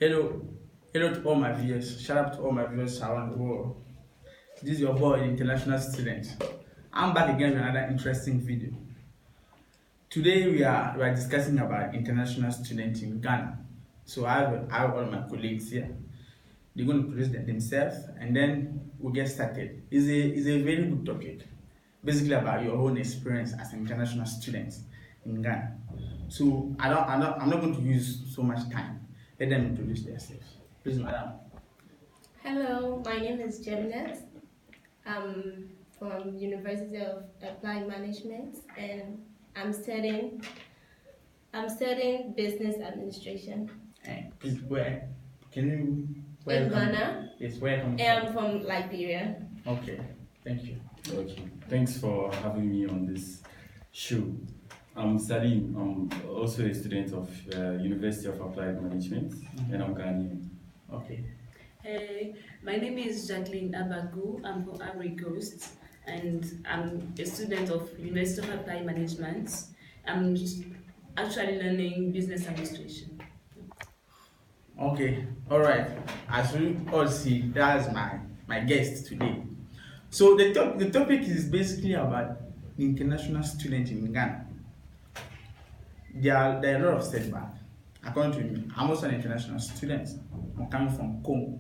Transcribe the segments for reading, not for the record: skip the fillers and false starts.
Hello, hello to all my viewers. Shout out to all my viewers around the world. This is your boy, the international student. I'm back again with another interesting video. Today we are discussing about international students in Ghana. So I have all my colleagues here. They're going to introduce themselves and then we'll get started. It's a very good topic. Basically about your own experience as an international student in Ghana. So I'm not going to use so much time. Let them introduce themselves. Please, madam. Hello, my name is Jeminet. I'm from University of Applied Management and I'm studying business administration Please, where can you where in you come- Ghana. Yes, where you come And I'm from? from Liberia. Okay, thank you. Okay, thanks for having me on this show. I'm Salim. I'm also a student of University of Applied Management, and I'm Ghanaian. Okay. Hey, my name is Jacqueline Abagu. I'm from Ivory Coast, and I'm a student of University of Applied Management. I'm just actually learning business administration. Okay, all right. As you all see, that's my guest today. So the topic is basically about the international student in Ghana. There are a lot of setbacks. According to me, I'm also an international student. I'm coming from Congo.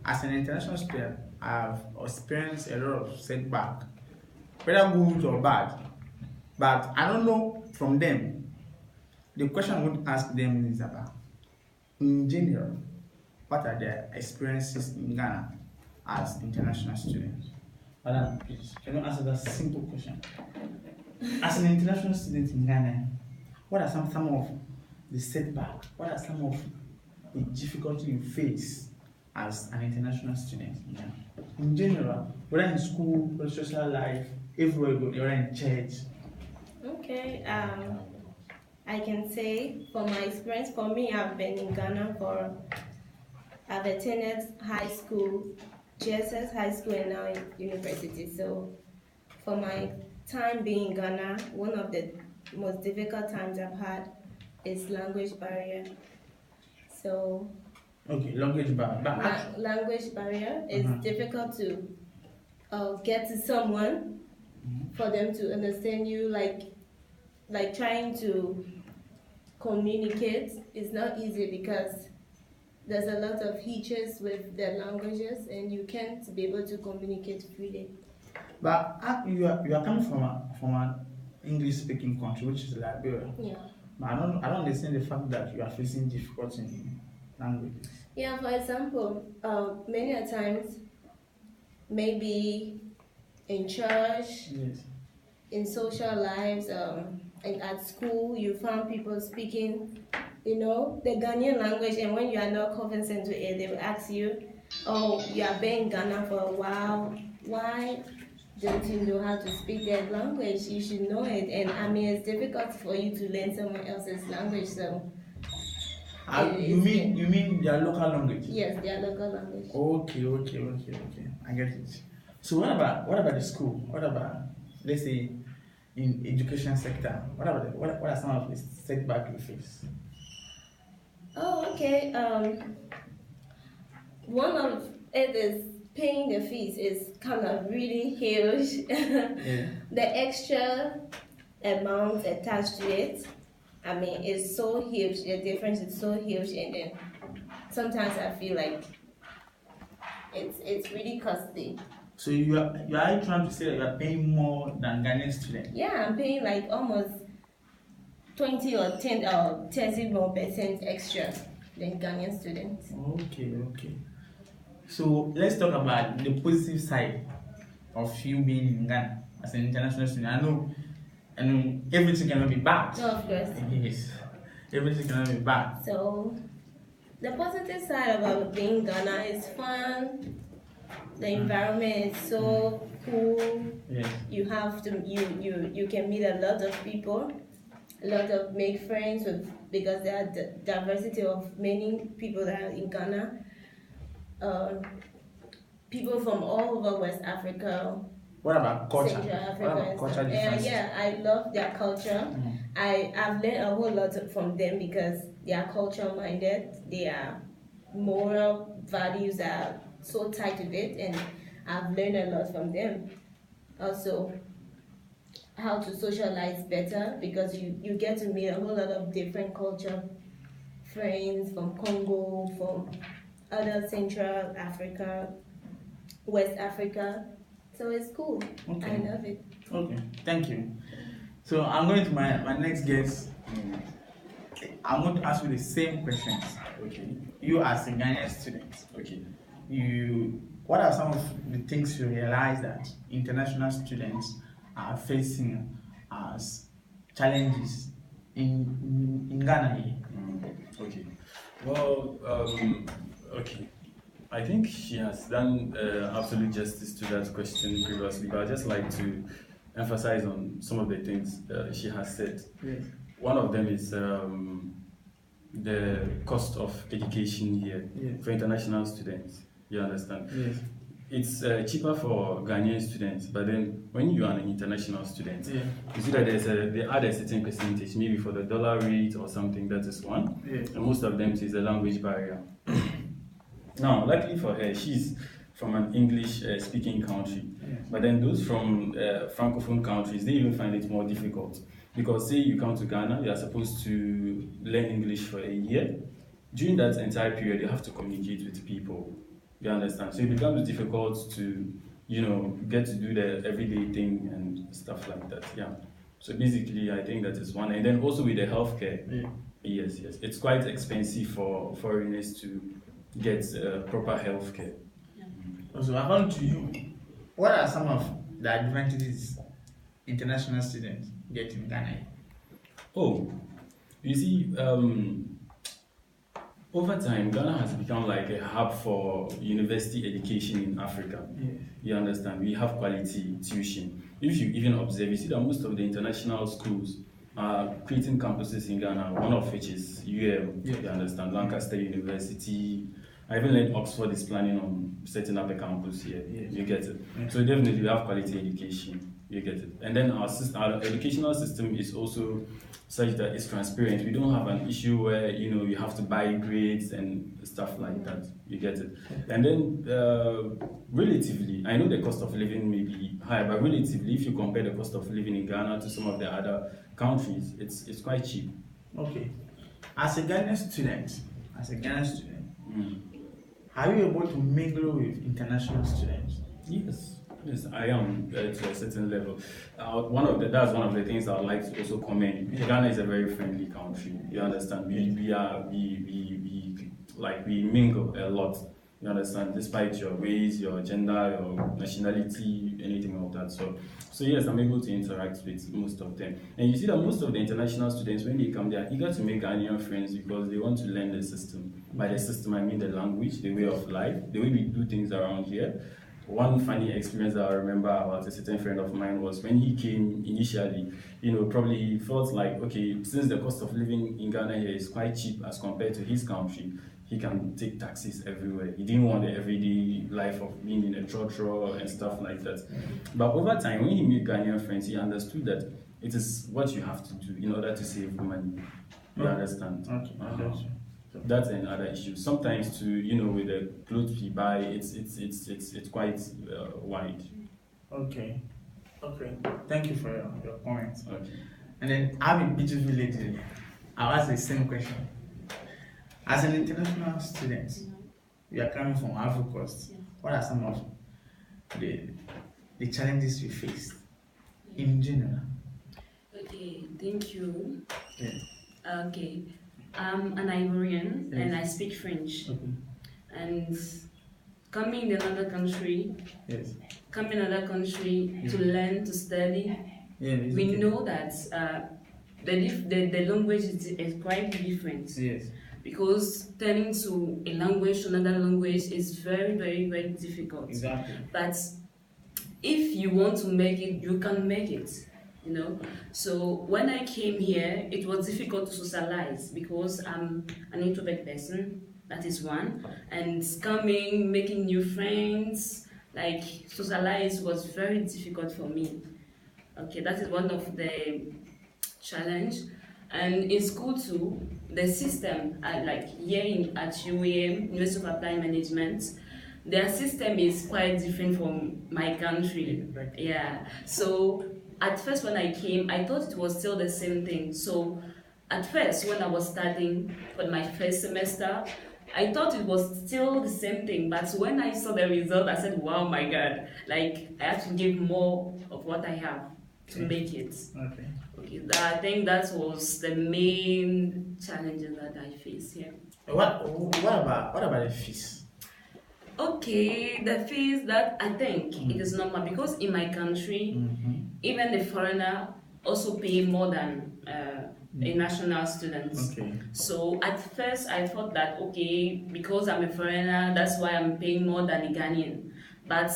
As an international student, I've experienced a lot of setback, whether good or bad. But I don't know from them. The question I would ask them is about, in general, what are their experiences in Ghana as international students? Madam, please, can you answer that simple question? As an international student in Ghana, what are some of the setbacks? What are some of the difficulty you face as an international student in Ghana? In general, whether in school, whether social life, everywhere you go, you're in church. Okay, I can say from my experience, for me, I've been in Ghana I've attended high school, GSS high school and now university. So for my time being in Ghana, one of the most difficult times I've had is language barrier. So Okay, language barrier. But language barrier is difficult to get to someone for them to understand you, like trying to communicate is not easy because there's a lot of hitches with the languages and you can't be able to communicate freely. you are coming from an English speaking country, which is Liberia. Yeah. But I don't understand the fact that you are facing difficulty in languages. Yeah, for example, many a times, maybe in church, Yes. in social lives, and at school, you found people speaking, the Ghanaian language, and when you are not conversant with it, they will ask you, oh, you have been in Ghana for a while, why don't you know how to speak that language? You should know it, and I mean, it's difficult for you to learn someone else's language, so. You mean their local language? Yes, their local language. Okay. I get it. So what about the school? What about, let's say, in education sector? What are some of the setbacks you face? Oh, okay. One of it is paying the fees is kind of really huge. Yeah. The extra amount attached to it, I mean, it's so huge. The difference is so huge, and then sometimes I feel like it's really costly. So you are trying to say that you are paying more than Ghanaian students? Yeah, I'm paying like almost 20 or 10 or 30 more percent extra than Ghanaian students. Okay. So let's talk about the positive side of you being in Ghana as an international student. I know everything cannot be bad. No, of course. Yes, everything cannot be bad. So the positive side about being in Ghana is fun. The environment is so cool. Yes. You have to you can meet a lot of people, make friends with, because there are diversity of many people that are in Ghana. People from all over West Africa, What about culture? Central What Africa, about and culture stuff. differences? Yeah, I love their culture. I've learned a whole lot from them because they are culture minded. They are moral values are so tied with it, and I've learned a lot from them. Also, how to socialize better, because you get to meet a whole lot of different culture friends from Congo, from other Central Africa, West Africa. So it's cool. Okay. I love it. Okay, thank you. So I'm going to my next guest. I'm going to ask you the same questions. Okay. You as a Ghanaian student, Okay. what are some of the things you realize that international students are facing as challenges in Ghana here? Okay. Well, okay. I think she has done absolute justice to that question previously, but I'd just like to emphasize on some of the things she has said. Yes. One of them is the cost of education here Yes. for international students. You understand? Yes. It's cheaper for Ghanaian students, but then when you are an international student, Yeah. you see that they add a certain percentage, maybe for the dollar rate or something. That is one, Yes. and most of them is the language barrier. Now, luckily for her, she's from an English-speaking country, Yes. but then those from francophone countries, they even find it more difficult because say you come to Ghana, you are supposed to learn English for a year. During that entire period, you have to communicate with people. You understand? So it becomes difficult to, get to do the everyday thing and stuff like that. Yeah. So basically, I think that is one. And then also with the healthcare, Yeah. yes, it's quite expensive for foreigners to get proper healthcare. So according to you, what are some of the advantages international students get in Ghana? Oh, you see, over time, Ghana has become like a hub for university education in Africa. Yes. You understand? We have quality tuition. If you even observe, you see that most of the international schools are creating campuses in Ghana, one of which is UM, Yes. you understand, Lancaster University. I even learned Oxford is planning on setting up a campus here. Yes. You get it? Yes. So definitely we have quality education. You get it? And then our educational system is also such that it's transparent. We don't have an issue where you have to buy grades and stuff like that. You get it? And then relatively, I know the cost of living may be high, but relatively, if you compare the cost of living in Ghana to some of the other countries, it's quite cheap. Okay. As a Ghanaian student, Mm. are you able to mingle with international students? Yes, I am to a certain level. That's one of the things I would like to also comment. Ghana is a very friendly country. You understand? We mingle a lot. You understand? Despite your race, your gender, your nationality, anything of that. So yes, I'm able to interact with most of them. And you see that most of the international students, when they come, they are eager to make Ghanaian friends because they want to learn the system. By the system, I mean the language, the way of life, the way we do things around here. One funny experience that I remember about a certain friend of mine was when he came initially, probably he felt like, okay, since the cost of living in Ghana here is quite cheap as compared to his country, he can take taxis everywhere. He didn't want the everyday life of being in a trotro and stuff like that. But over time, when he made Ghanaian friends, he understood that it is what you have to do in order to save money. You understand? Okay, I got you. That's another issue. Sometimes with the clothes we buy, it's quite wide. Okay. Thank you for your comments. Okay. And then I'm a beautiful lady. I'll ask the same question. As an international student, you are coming from Ivory Coast. What are some of the challenges you faced in general? Okay, thank you. Yeah. Okay, I'm an Ivorian Yes. and I speak French. Okay. And coming in another country, Yes. to learn, to study, Yeah. it's we okay. know that the language is quite different. Yes. Because turning to a language to another language is very, very, very difficult. Exactly. But if you want to make it, you can make it. So when I came here, it was difficult to socialize because I'm an introvert person. That is one, and coming, making new friends, like socialize was very difficult for me. Okay, that is one of the challenge. And in school too, the system, like here at UAM, University of Applied Management, their system is quite different from my country. Yeah. So at first when I came, I thought it was still the same thing. So at first when I was studying for my first semester, I thought it was still the same thing. But when I saw the result, I said, wow, my God, like I have to give more of what I have to make it. Okay. Okay, I think that was the main challenges that I faced here. What about the fees? Okay, the fees that I think it is normal because in my country, even the foreigner also pay more than a national student. Okay. So at first I thought that okay, because I'm a foreigner, that's why I'm paying more than a Ghanaian. But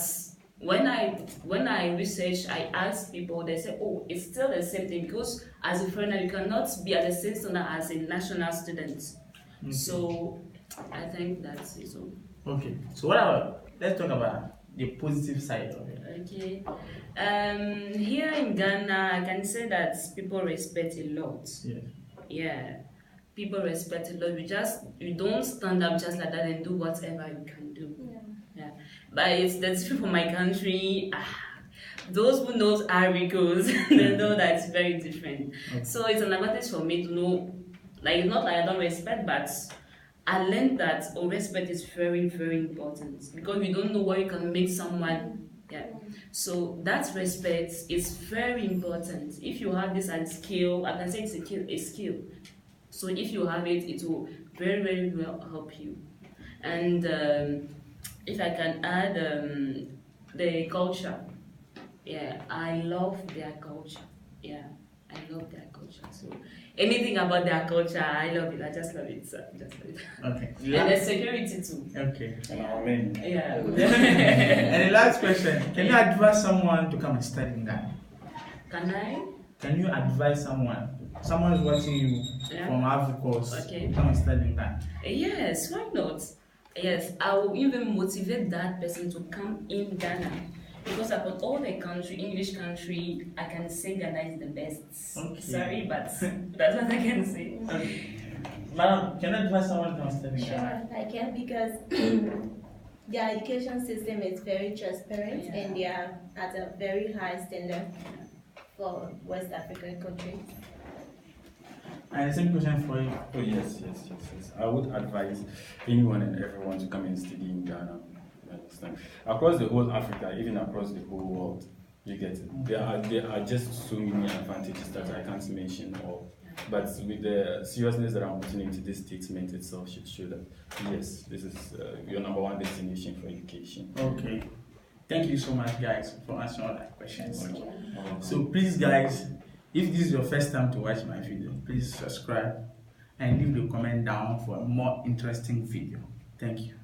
when I researched, I asked people, they said, oh, it's still the same thing because as a foreigner, you cannot be at the same standard as a national student. Okay. So I think that's it. So. Okay. So what about, let's talk about the positive side of it. Okay. Here in Ghana, I can say that people respect a lot. Yeah. Yeah. People respect a lot. You don't stand up just like that and do whatever you can do. Yeah. But it's the different from my country. Those who knows Ivory Coast, they know that it's very different. Okay. So it's an advantage for me to know, like it's not like I don't respect, but I learned that respect is very, very important because you don't know what you can make someone. Yeah. So that respect is very important. If you have this as skill, I can say it's a skill. So if you have it, it will very, very well help you. And if I can add the culture, yeah, I love their culture. Yeah, I love their culture. So anything about their culture, I love it. I just love it. So just love it. Okay. And the security too. Okay. And our men. Yeah. And the last question: can you advise someone to come and study in Ghana? Can I? Can you advise someone? Someone is watching you from Ivory Coast. Okay. Come and study in Ghana. Yes, why not? Yes, I will even motivate that person to come in Ghana. Because about all the country, English country, I can say Ghana is the best. Okay. Sorry, but that's what I can say. Okay. Madam, can you advise someone to come study in Ghana? Sure, I can because their education system is very transparent and they are at a very high standard for West African countries. And the same question for you. Oh yes. I would advise anyone and everyone to come and study in Ghana. You understand? Across the whole Africa, even across the whole world, you get it. There are just so many advantages that I can't mention all. But with the seriousness that I'm putting into this statement itself should show that yes, this is your number one destination for education. Okay. Thank you so much, guys, for answering all the questions. Okay. So please, guys, if this is your first time to watch my video, please subscribe and leave the comment down for a more interesting video. Thank you.